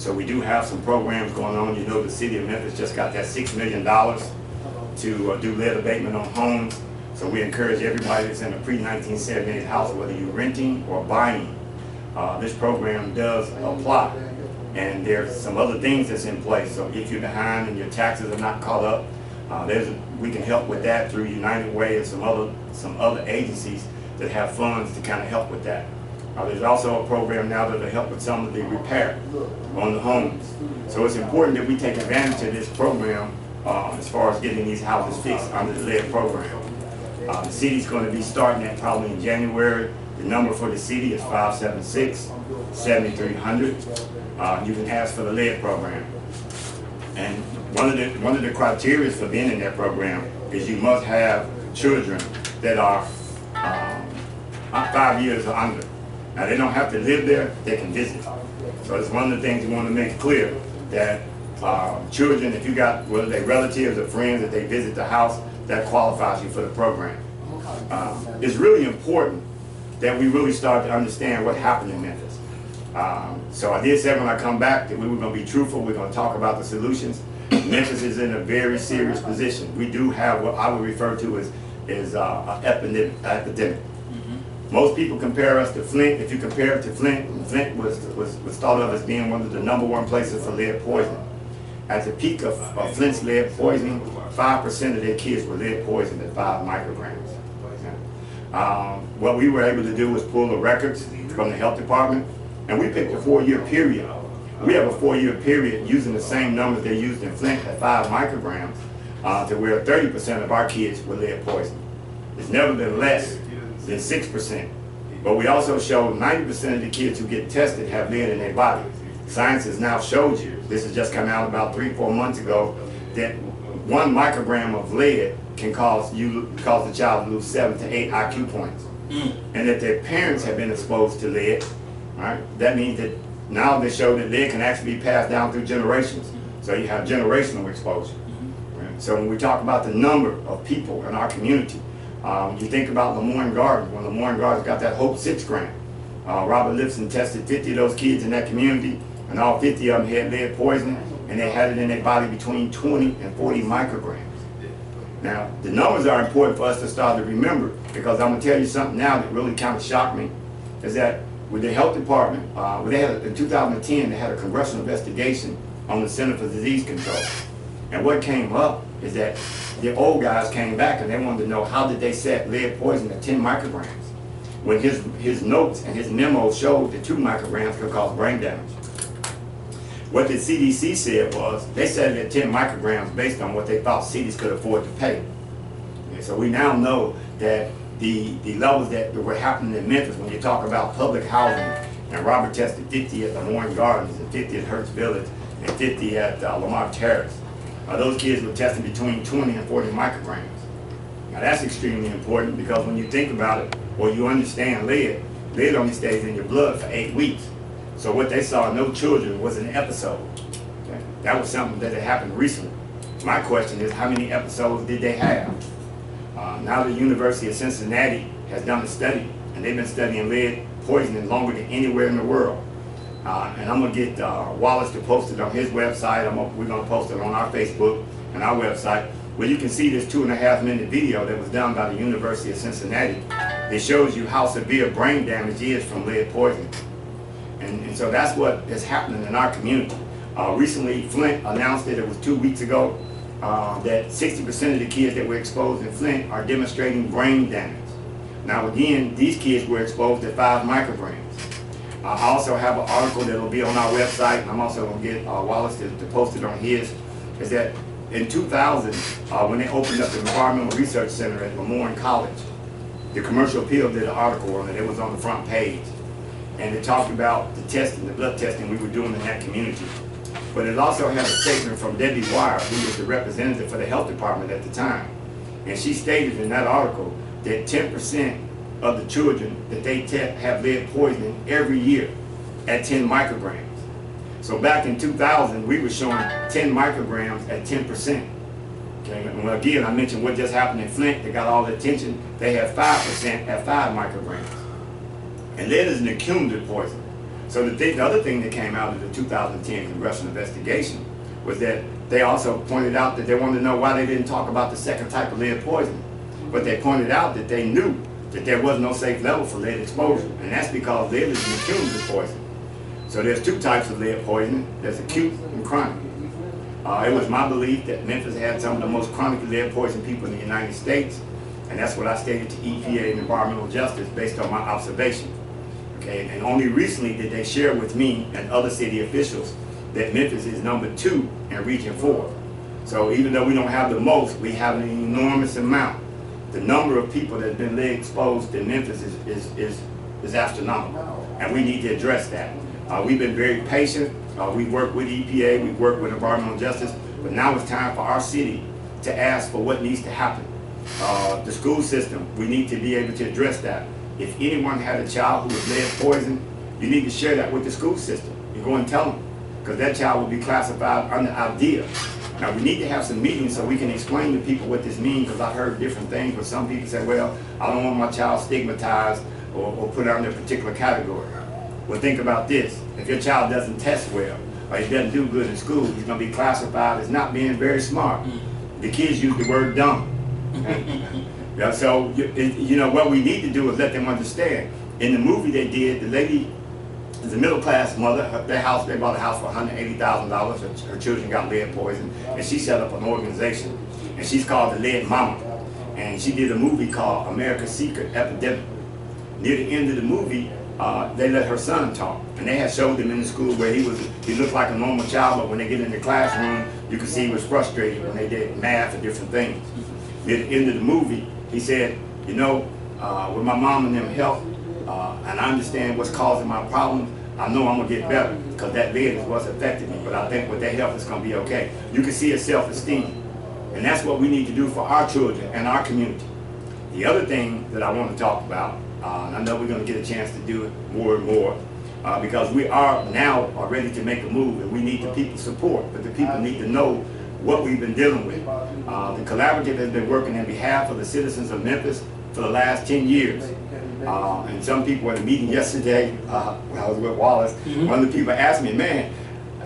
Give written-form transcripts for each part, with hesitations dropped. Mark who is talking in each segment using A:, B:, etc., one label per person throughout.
A: So we do have some programs going on. You know, the city of Memphis just got that $6 million to do lead abatement on homes. So we encourage everybody that's in a pre-1978 house, whether you're renting or buying, this program does apply. And there's some other things that's in place. So if you're behind and your taxes are not caught up, we can help with that through United Way and some other agencies that have funds to kind of help with that. There's also a program now that'll help with some of the repair on the homes. So it's important that we take advantage of this program as far as getting these houses fixed under the lead program. The city's going to be starting that probably in January. The number for the city is 576-7300. You can ask for the lead program. And one of the criteria for being in that program is you must have children that are 5 years or under. Now they don't have to live there, they can visit. So it's one of the things you want to make clear, that children, if you got, whether they're relatives or friends, that they visit the house, that qualifies you for the program. It's really important that we really start to understand what happened in Memphis. So I did say when I come back that we were going to be truthful, we're going to talk about the solutions. Memphis is in a very serious position. We do have what I would refer to as an epidemic. Most people compare us to Flint. If you compare it to Flint, Flint was thought of as being one of the #1 places for lead poisoning. At the peak of Flint's lead poisoning, 5% of their kids were lead poisoned at 5 micrograms. What we were able to do was pull the records from the health department, and we picked a 4-year period. We have a 4-year period using the same numbers they used in Flint at 5 micrograms to where 30% of our kids were lead poisoned. It's never been less than 6%. But we also showed 90% of the kids who get tested have lead in their body. Science has now showed you, this has just come out about 3-4 months ago, that 1 microgram of lead can cause the child to lose 7 to 8 IQ points. And that their parents have been exposed to lead, right? That means that now they show that lead can actually be passed down through generations. So you have generational exposure. Right? So when we talk about the number of people in our community, you think about Lemoyne Gardens. When Lemoyne Gardens got that Hope 6 grant, Robert Lipson tested 50 of those kids in that community, and all 50 of them had lead poisoning, and they had it in their body between 20 and 40 micrograms. Now, the numbers are important for us to start to remember, because I'm going to tell you something now that really kind of shocked me, is that with the health department, in 2010, they had a congressional investigation on the Center for Disease Control. And what came up is that the old guys came back and they wanted to know, how did they set lead poison at 10 micrograms? When his notes and his memo showed that 2 micrograms could cause brain damage. What the CDC said was, they set it at 10 micrograms based on what they thought cities could afford to pay. And so we now know that the levels that were happening in Memphis, when you talk about public housing, and Robert tested 50 at Lemoyne Gardens, and 50 at Hertz Village, and 50 at Lamar Terrace. Those kids were tested between 20 and 40 micrograms. Now that's extremely important, because when you think about it, or you understand lead only stays in your blood for 8 weeks. So what they saw in those children was an episode. Okay? That was something that had happened recently. My question is, how many episodes did they have? Now the University of Cincinnati has done a study, and they've been studying lead poisoning longer than anywhere in the world. And I'm going to get Wallace to post it on his website. We're going to post it on our Facebook and our website, where you can see this 2.5-minute video that was done by the University of Cincinnati. It shows you how severe brain damage is from lead poisoning. And so that's what is happening in our community. Recently, Flint announced it was 2 weeks ago, that 60% of the kids that were exposed in Flint are demonstrating brain damage. Now again, these kids were exposed at 5 micrograms. I also have an article that will be on our website, and I'm also going to get Wallace to post it on his, is that in 2000, when they opened up the Environmental Research Center at Lemoyne College, the Commercial Appeal did an article on it. It was on the front page. And it talked about the testing, the blood testing we were doing in that community. But it also had a statement from Debbie Wire, who was the representative for the health department at the time. And she stated in that article that 10% of the children that they have lead poisoning every year at 10 micrograms. So back in 2000, we were showing 10 micrograms at 10%. Okay, and again, I mentioned what just happened in Flint. They got all the attention. They had 5% at 5 micrograms. And lead is an accumulative poison. So the other thing that came out of the 2010 congressional investigation was that they also pointed out that they wanted to know why they didn't talk about the second type of lead poisoning. But they pointed out that they knew that there was no safe level for lead exposure, and that's because lead is an accumulative poison. So there's two types of lead poisoning. There's acute and chronic. It was my belief that Memphis had some of the most chronically lead poisoned people in the United States, and that's what I stated to EPA and Environmental Justice based on my observation. Okay, and only recently did they share with me and other city officials that Memphis is #2 in Region 4. So even though we don't have the most, we have an enormous amount. The number of people that have been lead exposed in Memphis is astronomical, and we need to address that. We've been very patient. We've worked with EPA, we've worked with Environmental Justice, but now it's time for our city to ask for what needs to happen. The school system, we need to be able to address that. If anyone had a child who was lead poisoned, you need to share that with the school system. You go and tell them, because that child will be classified under IDEA. Now we need to have some meetings so we can explain to people what this means, because I've heard different things, but some people say, well, I don't want my child stigmatized or put under a particular category. Well, think about this. If your child doesn't test well, or he doesn't do good in school, he's going to be classified as not being very smart. The kids use the word dumb. Yeah, so, you know, what we need to do is let them understand. In the movie they did, the lady is a middle-class mother. They bought a house for $180,000. Her children got lead poison, and she set up an organization, and she's called the Lead Mama. And she did a movie called America's Secret Epidemic. Near the end of the movie, they let her son talk, and they had showed him in the school where he looked like a normal child, but when they get in the classroom, you could see he was frustrated when they did math and different things. Near the end of the movie, he said, you know, with my mom and them help, and I understand what's causing my problems, I know I'm gonna get better, because that lead is what's affecting me, but I think with their help it's gonna be okay. You can see his self-esteem, and that's what we need to do for our children and our community. The other thing that I want to talk about, and I know we're going to get a chance to do it more and more, because we are now ready to make a move, and we need the people's support, but the people need to know what we've been dealing with. The collaborative has been working on behalf of the citizens of Memphis for the last 10 years. And some people at a meeting yesterday, when I was with Wallace, one of the people asked me, man,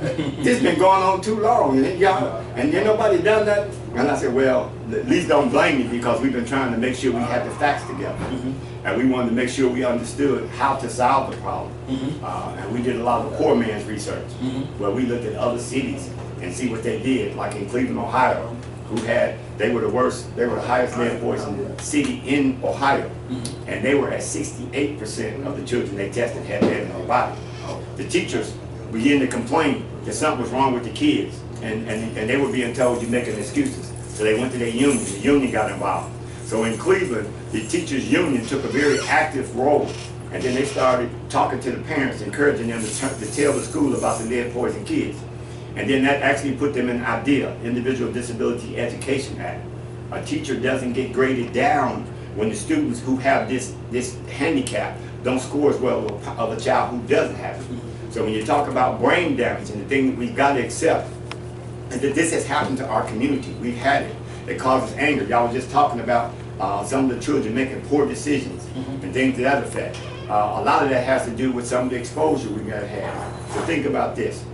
A: this has been going on too long, and nobody done that. And I said, well, at least don't blame me, because we've been trying to make sure we had the facts together. And we wanted to make sure we understood how to solve the problem. And we did a lot of poor man's research, where we looked at other cities and see what they did, like in Cleveland, Ohio, they were the highest lead poison city in Ohio. And they were at 68% of the children they tested had lead in their body. The teachers began to complain that something was wrong with the kids, and they were being told you're making excuses. So they went to their union, the union got involved. So in Cleveland, the teachers union took a very active role, and then they started talking to the parents, encouraging them to tell the school about the lead poison kids. And then that actually put them in IDEA, Individual Disability Education Act. A teacher doesn't get graded down when the students who have this handicap don't score as well of a child who doesn't have it. So when you talk about brain damage, and the thing that we've got to accept is that this has happened to our community. We've had it. It causes anger. Y'all was just talking about some of the children making poor decisions and things to that effect. A lot of that has to do with some of the exposure we may have had. So think about this.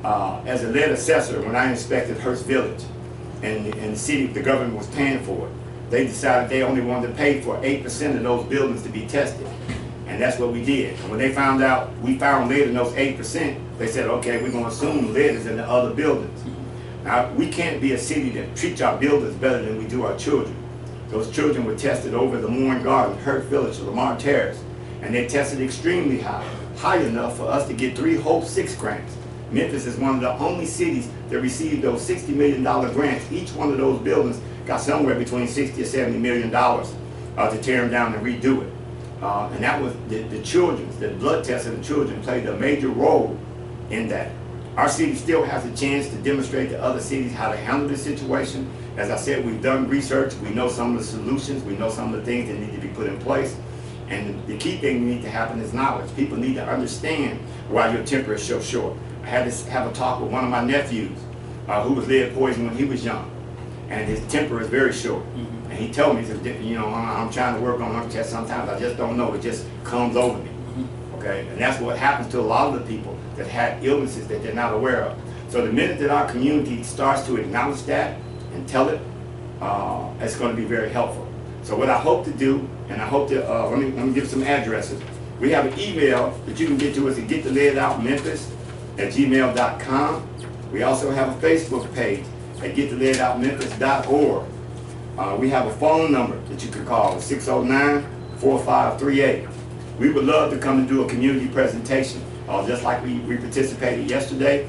A: As a lead assessor, when I inspected Hearst Village, and the city, the government was paying for it, they decided they only wanted to pay for 8% of those buildings to be tested. And that's what we did. And when they found out we found lead in those 8%, they said, okay, we're going to assume lead is in the other buildings. Now, we can't be a city that treats our buildings better than we do our children. Those children were tested over the Moore Garden, Hearst Village, Lamar Terrace, and they tested extremely high enough for us to get 3 Hope 6 grants. Memphis is one of the only cities that received those $60 million grants. Each one of those buildings got somewhere between $60 or $70 million to tear them down and redo it. And that was the children's, the blood tests of the children played a major role in that. Our city still has a chance to demonstrate to other cities how to handle this situation. As I said, we've done research, we know some of the solutions, we know some of the things that need to be put in place. And the key thing that needs to happen is knowledge. People need to understand why your temper is so short. I had to have a talk with one of my nephews who was lead poisoned when he was young. And his temper is very short. And he told me, he said, you know, I'm trying to work on my test sometimes, I just don't know, it just comes over me. Okay, okay? And that's what happens to a lot of the people that have illnesses that they're not aware of. So the minute that our community starts to acknowledge that and tell it, it's going to be very helpful. So what I hope to do, and I hope to, let me give some addresses. We have an email that you can get to us at gettheleadoutmemphis@gmail.com. We also have a Facebook page at gettheleadoutmemphis.org. We have a phone number that you can call, 609-4538. We would love to come and do a community presentation, just like we participated yesterday.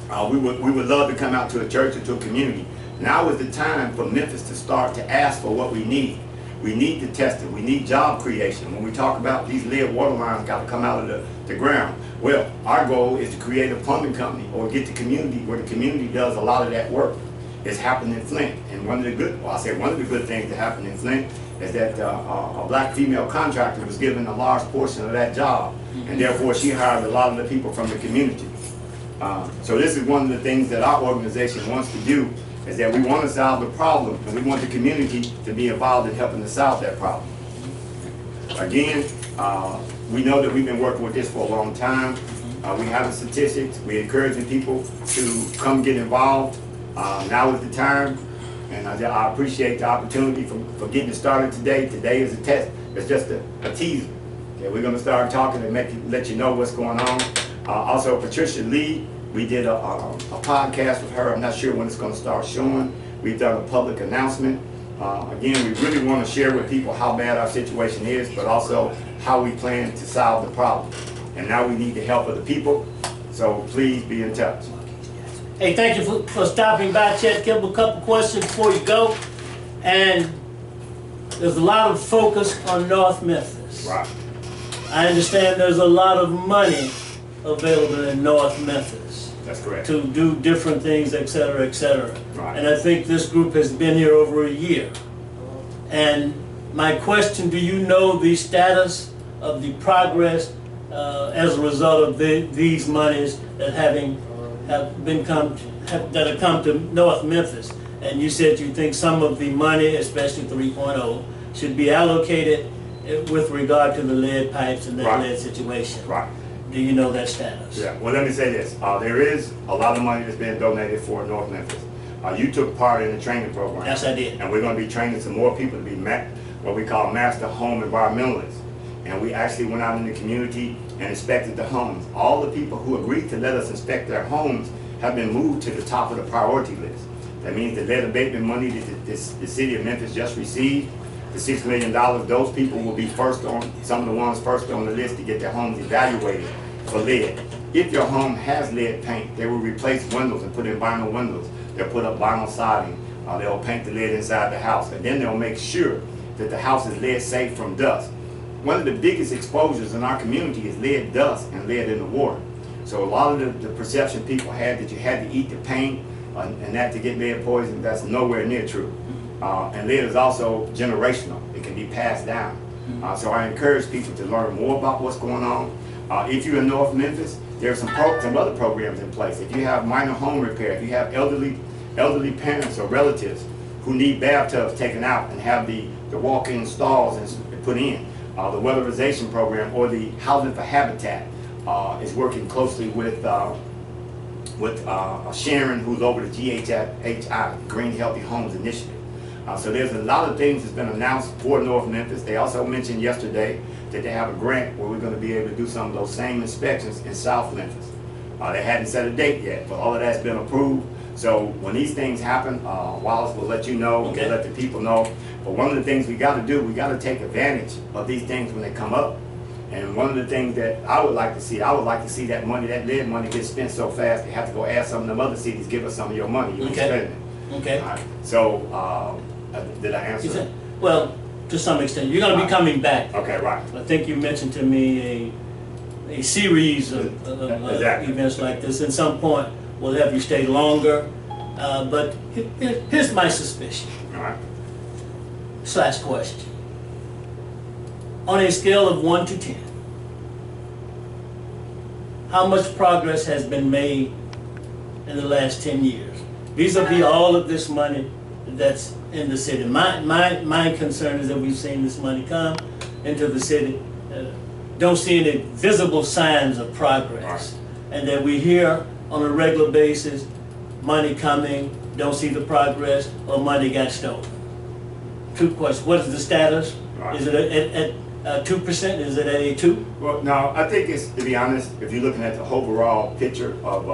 A: We would love to come out to a church or to a community. Now is the time for Memphis to start to ask for what we need. We need the testing. We need job creation. When we talk about these lead water lines got to come out of the ground, well, our goal is to create a plumbing company or get the community where the community does a lot of that work. It's happened in Flint. And one of the good things that happened in Flint is that a black female contractor was given a large portion of that job, and therefore she hired a lot of the people from the community. So this is one of the things that our organization wants to do, is that we want to solve the problem, and we want the community to be involved in helping to solve that problem. Again, we know that we've been working with this for a long time. We have the statistics. We're encouraging people to come get involved. Now is the time, and I appreciate the opportunity for getting it started today. Today is a test. It's just a teaser. Okay, we're going to start talking and let you know what's going on. Also, Patricia Lee, we did a podcast with her. I'm not sure when it's going to start showing. We've done a public announcement. Again, we really want to share with people how bad our situation is, but also how we plan to solve the problem. And now we need the help of the people, so please be in touch.
B: Hey, thank you for stopping by, Chet Kibble. A couple questions before you go. And there's a lot of focus on North Memphis.
A: Right.
B: I understand there's a lot of money available in North Memphis.
A: That's correct.
B: To do different things, et cetera, et cetera.
A: Right.
B: And I think this group has been here over a year. And my question, do you know the status of the progress as a result of these monies that have come to North Memphis? And you said you think some of the money, especially 3.0, should be allocated with regard to the lead pipes and that lead situation.
A: Right.
B: Do you know that status?
A: Yeah. Well, let me say this. There is a lot of money that's been donated for North Memphis. You took part in the training program.
B: Yes, I did.
A: And we're going to be training some more people to be what we call master home environmentalists. And we actually went out in the community and inspected the homes. All the people who agreed to let us inspect their homes have been moved to the top of the priority list. That means the lead abatement money that the city of Memphis just received, the $6 million, those people will be first on, some of the ones first on the list to get their homes evaluated for lead. If your home has lead paint, they will replace windows and put in vinyl windows. They'll put up vinyl siding. They'll paint the lead inside the house. And then they'll make sure that the house is lead safe from dust. One of the biggest exposures in our community is lead dust and lead in the water. So a lot of the perception people had that you had to eat the paint and that to get lead poison, that's nowhere near true. And lead is also generational. It can be passed down. So I encourage people to learn more about what's going on. If you're in North Memphis, there are some other programs in place. If you have minor home repair, if you have elderly parents or relatives who need bathtubs taken out and have the walk-in stalls and put in, the weatherization program or the Housing for Habitat is working closely with Sharon, who's over the GHI, Green Healthy Homes Initiative. So there's a lot of things that's been announced for North Memphis. They also mentioned yesterday that they have a grant where we're going to be able to do some of those same inspections in South Memphis. They hadn't set a date yet, but all of that's been approved. So when these things happen, Wallace will let you know, and we'll let the people know. But one of the things we got to do, we got to take advantage of these things when they come up. And one of the things that I would like to see that money, that lead money, get spent so fast they have to go ask some of them other cities, give us some of your money. You ain't spending it.
B: Okay.
A: Right. So did I answer?
B: Well, to some extent. You're going to be coming back.
A: Okay, right.
B: I think you mentioned to me a series of events like this. At some point, we'll have you stay longer. But here's my suspicion.
A: All right.
B: / question. On a scale of 1 to 10, how much progress has been made in the last 10 years vis-a-vis all of this money that's in the city? My concern is that we've seen this money come into the city don't see any visible signs of progress. And that we hear on a regular basis, money coming, don't see the progress, or money got stolen. Two questions. What is the status? Is it at 2%? Is it at a 2?
A: Well, no, I think it's, to be honest, if you're looking at the overall picture of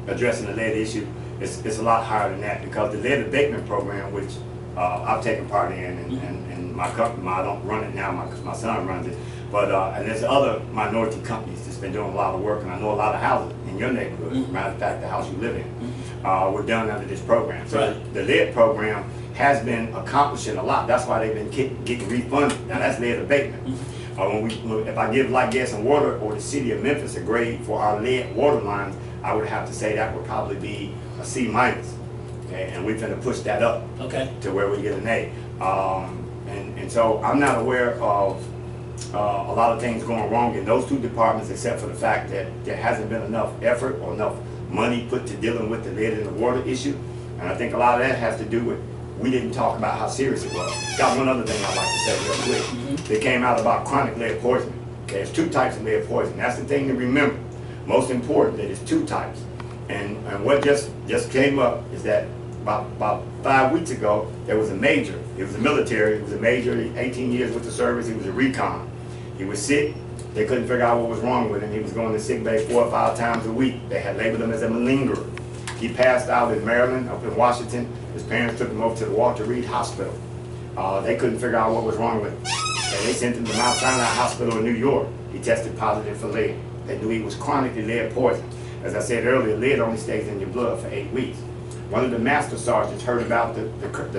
A: addressing the lead issue, it's a lot higher than that, because the lead abatement program, which I've taken part in, and my company, I don't run it now because my son runs it, but and there's other minority companies that's been doing a lot of work, and I know a lot of houses in your neighborhood, matter of fact, the house you live in, were done under this program. So the lead program has been accomplishing a lot. That's why they've been getting refunded. Now that's lead abatement. If I give Light, Gas, and Water or the city of Memphis a grade for our lead water lines, I would have to say that would probably be a C-. Okay, and we're finna push that up to where we get an A. And so I'm not aware of a lot of things going wrong in those two departments, except for the fact that there hasn't been enough effort or enough money put to dealing with the lead and the water issue. And I think a lot of that has to do with, we didn't talk about how serious it was. Got one other thing I'd like to say real quick. They came out about chronic lead poisoning. Okay, there's 2 types of lead poisoning. That's the thing to remember. Most important, that it's 2 types. And what just came up is that about 5 weeks ago, there was a major. It was a military. It was a major, 18 years with the service. He was a recon. He was sick. They couldn't figure out what was wrong with him. He was going to sick bay 4 or 5 times a week. They had labeled him as a malingerer. He passed out in Maryland, up in Washington. His parents took him over to the Walter Reed Hospital. They couldn't figure out what was wrong with him. And they sent him to Mount Sinai Hospital in New York. He tested positive for lead. They knew he was chronically lead poisoned. As I said earlier, lead only stays in your blood for 8 weeks. One of the master sergeants heard about the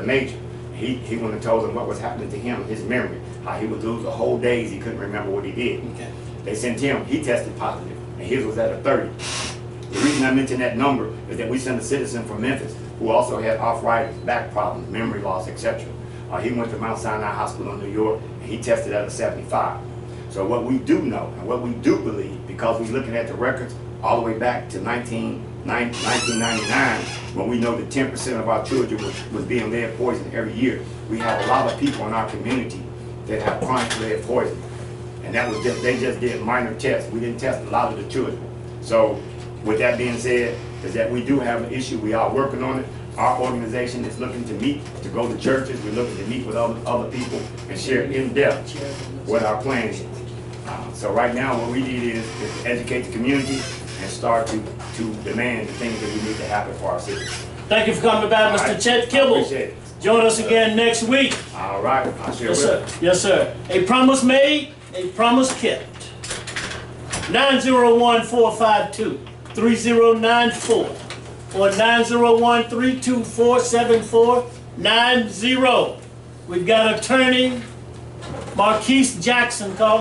A: major. He went and told him what was happening to him, his memory, how he would lose a whole days, he couldn't remember what he did. They sent him, he tested positive, and his was at a 30. The reason I mention that number is that we sent a citizen from Memphis who also had arthritis, back problems, memory loss, etc. He went to Mount Sinai Hospital in New York, and he tested at a 75. So what we do know, and what we do believe, because we're looking at the records all the way back to 1999, when we know that 10% of our children was being lead poisoned every year. We have a lot of people in our community that have chronic lead poisoning. And that was just, they just did minor tests. We didn't test a lot of the children. So with that being said, is that we do have an issue. We are working on it. Our organization is looking to meet, to go to churches. We're looking to meet with other people and share in depth what our plan is. So right now what we need is to educate the community and start to demand the things that we need to happen for our city.
B: Thank you for coming by, Mr. Chet Kibble.
A: Appreciate it.
B: Join us again next week.
A: All right, I sure
B: Yes,
A: will.
B: sir. Yes, sir. A promise made, a promise kept. 901-452-3094 or 901-324-7490. We've got attorney Marquise Jackson calling.